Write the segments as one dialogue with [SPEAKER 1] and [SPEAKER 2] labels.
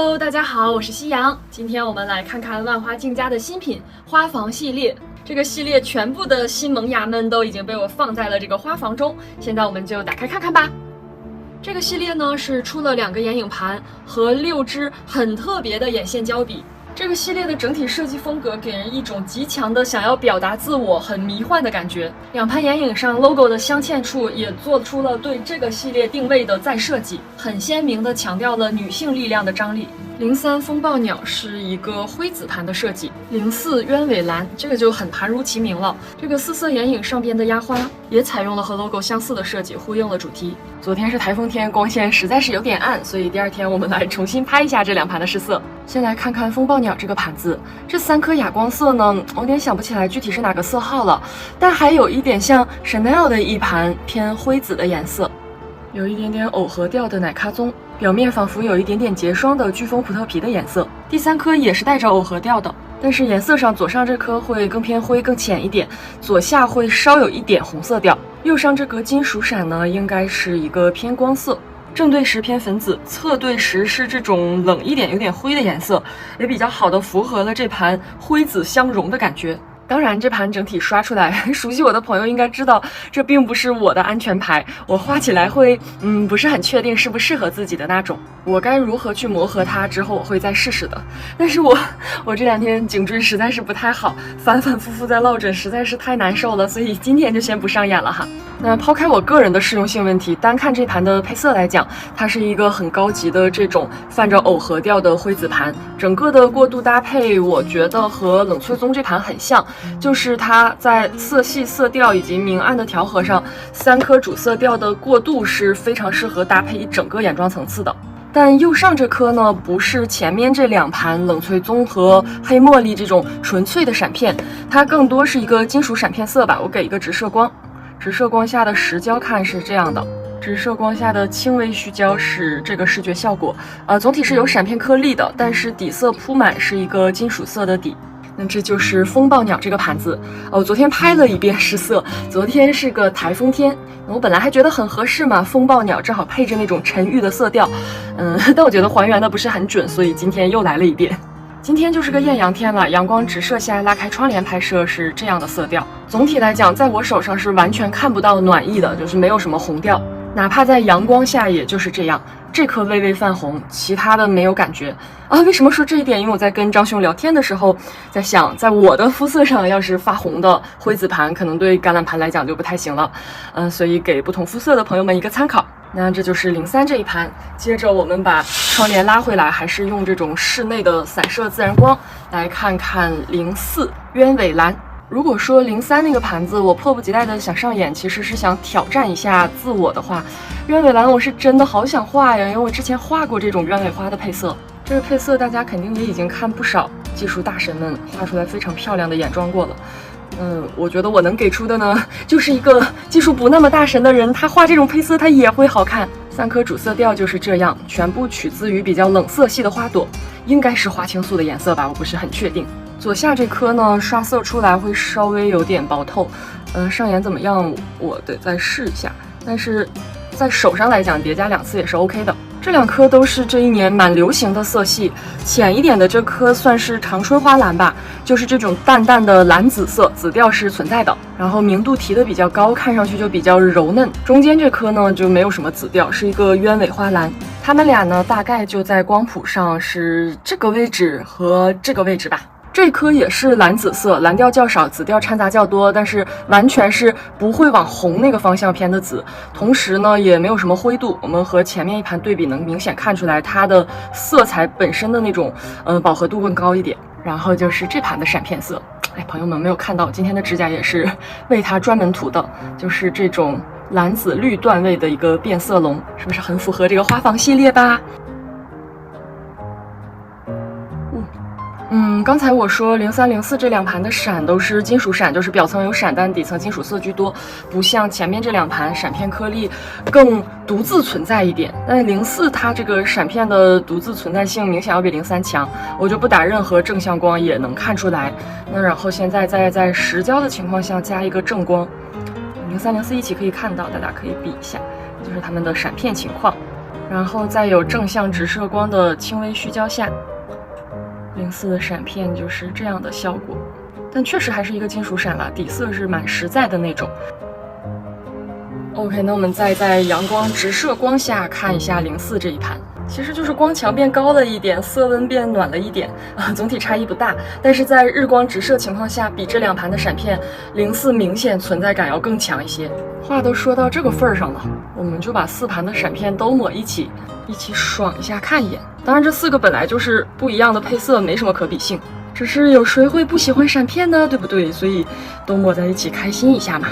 [SPEAKER 1] Hello， 大家好，我是夕阳。今天我们来看看万花镜家的新品花房系列。这个系列全部的新萌芽们都已经被我放在了这个花房中，现在我们就打开看看吧。这个系列呢是出了2个眼影盘和6支很特别的眼线胶笔。这个系列的整体设计风格给人一种极强的想要表达自我、很迷幻的感觉。2盘眼影上 logo 的镶嵌处也做出了对这个系列定位的再设计，很鲜明地强调了女性力量的张力。03风暴鸟是一个灰紫盘的设计，04鸢尾蓝这个就很盘如其名了。这个4色眼影上边的压花也采用了和 logo 相似的设计，呼应了主题。昨天是台风天，光线实在是有点暗，所以第2天我们来重新拍一下这2盘的试色。先来看看风暴鸟这个盘子，这3颗哑光色呢，我有点想不起来具体是哪个色号了，但还有一点像 Chanel 的一盘偏灰紫的颜色，有一点点藕荷调的奶咖棕，表面仿佛有一点点结霜的飓风葡萄皮的颜色。第3颗也是带着藕荷调的，但是颜色上左上这颗会更偏灰更浅一点，左下会稍有一点红色调。右上这个金属闪呢，应该是一个偏光色，正对时偏粉紫，侧对时是这种冷一点有点灰的颜色，也比较好的符合了这盘灰紫相融的感觉。当然这盘整体刷出来，熟悉我的朋友应该知道，这并不是我的安全牌，我画起来会不是很确定适不适合自己的那种，我该如何去磨合它之后我会再试试的。但是我这2天颈椎实在是不太好，反反复复在落枕，实在是太难受了，所以今天就先不上眼了哈。那抛开我个人的适用性问题，单看这盘的配色来讲，它是一个很高级的这种泛着藕荷调的灰紫盘，整个的过渡搭配我觉得和冷翠棕这盘很像，就是它在色系、色调以及明暗的调和上，3颗主色调的过渡是非常适合搭配一整个眼妆层次的。但右上这颗呢，不是前面这2盘冷翠棕和黑茉莉这种纯粹的闪片，它更多是一个金属闪片色吧。我给一个直射光，直射光下的实焦看是这样的，直射光下的轻微虚焦是这个视觉效果。总体是有闪片颗粒的，但是底色铺满是一个金属色的底。那这就是风暴鸟这个盘子。我昨天拍了一遍试色，昨天是个台风天，我本来还觉得很合适嘛，风暴鸟正好配着那种沉郁的色调，但我觉得还原的不是很准，所以今天又来了一遍。今天就是个艳阳天了，阳光直射下拉开窗帘拍摄是这样的色调。总体来讲，在我手上是完全看不到暖意的，就是没有什么红调，哪怕在阳光下也就是这样。这颗微微泛红，其他的没有感觉啊。为什么说这一点？因为我在跟张兄聊天的时候，在想，在我的肤色上要是发红的灰紫盘，可能对橄榄盘来讲就不太行了，所以给不同肤色的朋友们一个参考。那这就是03这一盘，接着我们把窗帘拉回来，还是用这种室内的散射自然光来看看04鸢尾蓝。如果说03那个盘子我迫不及待的想上眼，其实是想挑战一下自我的话，鸢尾蓝我是真的好想画呀，因为我之前画过这种鸢尾花的配色。这个配色大家肯定也已经看不少技术大神们画出来非常漂亮的眼妆过了。我觉得我能给出的呢，就是一个技术不那么大神的人，他画这种配色他也会好看。3颗主色调就是这样，全部取自于比较冷色系的花朵，应该是花青素的颜色吧，我不是很确定。左下这颗呢，刷色出来会稍微有点薄透，上眼怎么样我得再试一下，但是在手上来讲叠加2次也是 OK 的。这2颗都是这一年蛮流行的色系，浅一点的这颗算是长春花蓝吧，就是这种淡淡的蓝紫色，紫调是存在的，然后明度提的比较高，看上去就比较柔嫩。中间这颗呢就没有什么紫调，是一个鸢尾花蓝。它们俩呢大概就在光谱上是这个位置和这个位置吧。这颗也是蓝紫色，蓝调较少，紫调掺杂较多，但是完全是不会往红那个方向偏的紫，同时呢也没有什么灰度。我们和前面一盘对比，能明显看出来它的色彩本身的那种饱和度更高一点。然后就是这盘的闪片色，朋友们没有看到，今天的指甲也是为它专门涂的，就是这种蓝紫绿段位的一个变色龙，是不是很符合这个花房系列吧？刚才我说03、04这2盘的闪都是金属闪，就是表层有闪，但底层金属色居多，不像前面这2盘闪片颗粒更独自存在一点。但04它这个闪片的独自存在性明显要比03强，我就不打任何正向光也能看出来。那然后现在再在实焦的情况下加一个正光，03、04一起可以看到，大家可以比一下，就是它们的闪片情况。然后再有正向直射光的轻微虚焦下，04的闪片就是这样的效果。但确实还是一个金属闪了，底色是蛮实在的那种。OK， 那我们再在阳光直射光下看一下04这一盘，其实就是光强变高了一点，色温变暖了一点啊，总体差异不大。但是在日光直射情况下，比这2盘的闪片，04明显存在感要更强一些。话都说到这个份儿上了，我们就把4盘的闪片都抹一起爽一下看一眼。当然，这4个本来就是不一样的配色，没什么可比性。只是有谁会不喜欢闪片呢？对不对？所以都抹在一起开心一下嘛。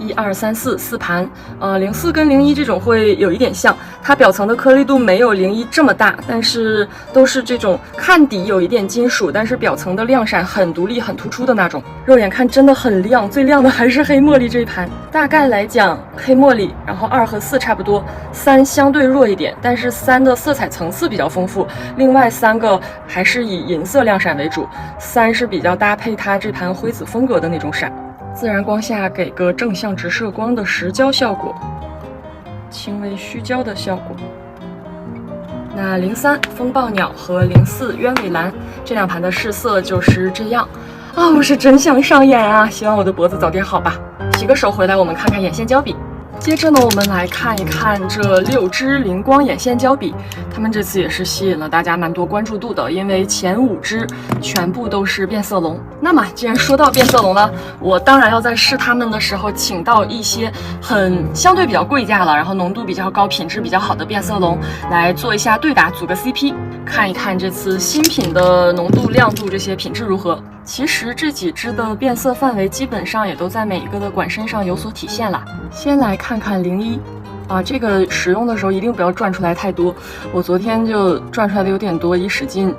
[SPEAKER 1] 1、2、3、4盘，04跟01这种会有一点像，它表层的颗粒度没有01这么大，但是都是这种看底有一点金属，但是表层的亮闪很独立、很突出的那种。肉眼看真的很亮，最亮的还是黑茉莉这一盘。大概来讲，黑茉莉，然后2和4差不多，3相对弱一点，但是3的色彩层次比较丰富，另外3个还是以银色亮闪为主，3是比较搭配它这盘灰紫风格的那种闪。自然光下给个正向直射光的实焦效果，轻微虚焦的效果。那03风暴鸟和04鸢尾蓝这2盘的试色就是这样啊，我是真想上眼啊！希望我的脖子早点好吧。洗个手回来，我们看看眼线胶笔。接着呢，我们来看一看这6支灵光眼线胶笔，它们这次也是吸引了大家蛮多关注度的，因为前5支全部都是变色龙。那么既然说到变色龙了，我当然要在试它们的时候请到一些相对比较贵价了，然后浓度比较高、品质比较好的变色龙来做一下对打，组个 CP， 看一看这次新品的浓度、亮度这些品质如何。其实这几支的变色范围基本上也都在每一个的管身上有所体现了。先来看看01啊，这个使用的时候一定不要转出来太多，我昨天就转出来的有点多，一使劲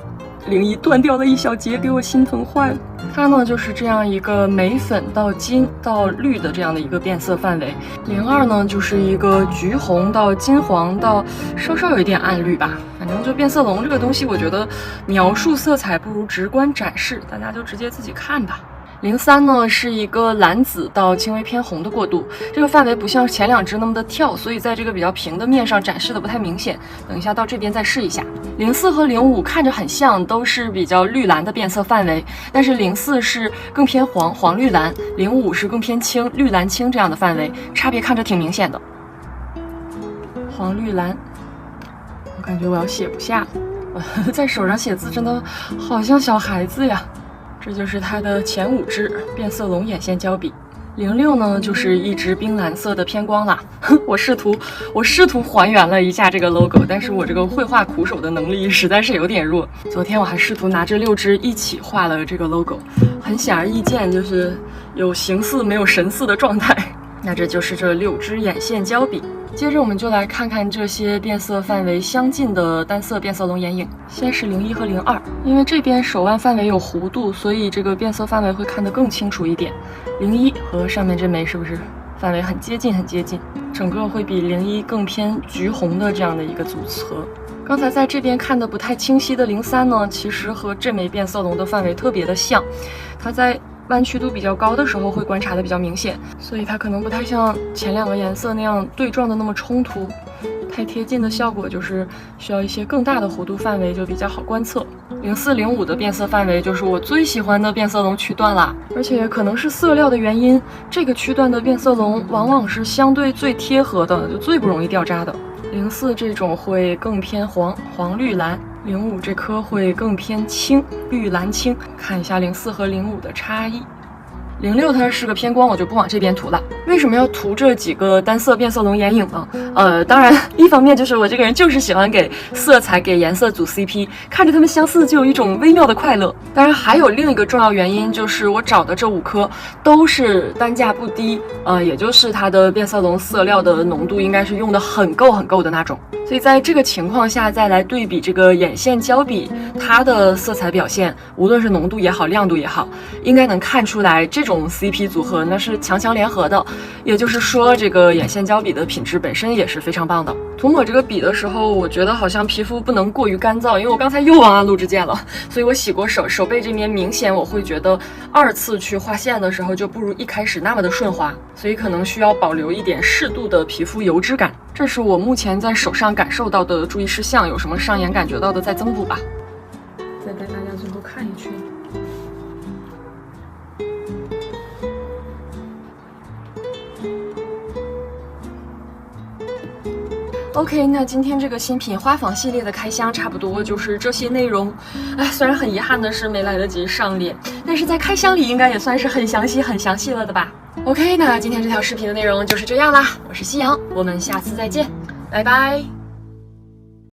[SPEAKER 1] 01断掉了一小节，给我心疼坏了。它呢就是这样一个玫粉到金到绿的这样的一个变色范围，02呢就是一个橘红到金黄到稍稍有一点暗绿吧。反正就变色龙这个东西，我觉得描述色彩不如直观展示，大家就直接自己看吧。03呢是一个蓝紫到轻微偏红的过渡，这个范围不像前2支那么的跳，所以在这个比较平的面上展示的不太明显。等一下到这边再试一下。04和05看着很像，都是比较绿蓝的变色范围，但是04是更偏黄，黄绿蓝；05是更偏青，绿蓝青这样的范围，差别看着挺明显的。黄绿蓝，我感觉我要写不下了，在手上写字真的好像小孩子呀。这就是它的前5支变色龙眼线胶笔。06呢就是一支冰蓝色的偏光啦。我试图还原了一下这个 logo， 但是我这个绘画苦手的能力实在是有点弱。昨天我还试图拿这6支一起画了这个 logo， 很显而易见就是有形似没有神似的状态。那这就是这6支眼线胶笔。接着我们就来看看这些变色范围相近的单色变色龙眼影。先是01和02，因为这边手腕范围有弧度，所以这个变色范围会看得更清楚一点。01和上面这枚是不是范围很接近？整个会比01更偏橘红的这样的一个组合。刚才在这边看的不太清晰的03呢，其实和这枚变色龙的范围特别的像，它在弯曲度比较高的时候会观察的比较明显，所以它可能不太像前2个颜色那样对撞的那么冲突。太贴近的效果就是需要一些更大的弧度范围，就比较好观测。04、05的变色范围就是我最喜欢的变色龙区段啦，而且可能是色料的原因，这个区段的变色龙往往是相对最贴合的，就最不容易掉渣的。04这种会更偏黄绿蓝，05这颗会更偏青绿蓝青。看一下04和05的差异。06它是个偏光，我就不往这边涂了。为什么要涂这几个单色变色龙眼影呢？当然一方面就是我这个人就是喜欢给色彩给颜色组 CP， 看着它们相似就有一种微妙的快乐。当然还有另一个重要原因，就是我找的这5颗都是单价不低，也就是它的变色龙色料的浓度应该是用的很够的那种。所以在这个情况下再来对比这个眼线胶笔，它的色彩表现无论是浓度也好亮度也好，应该能看出来这种 CP 组合那是强联合的，也就是说这个眼线胶笔的品质本身也是非常棒的。涂抹这个笔的时候，我觉得好像皮肤不能过于干燥，因为我刚才又忘按录制键了，所以我洗过手，手背这边明显我会觉得2次去画线的时候就不如一开始那么的顺滑，所以可能需要保留一点适度的皮肤油脂感。这是我目前在手上感受到的注意事项，有什么上眼感觉到的再增补吧。再带大家最后看一圈。OK， 那今天这个新品花坊系列的开箱差不多就是这些内容。哎，虽然很遗憾的是没来得及上脸，但是在开箱里应该也算是很详细了的吧。OK， 那今天这条视频的内容就是这样啦。我是夕阳，我们下次再见，拜拜。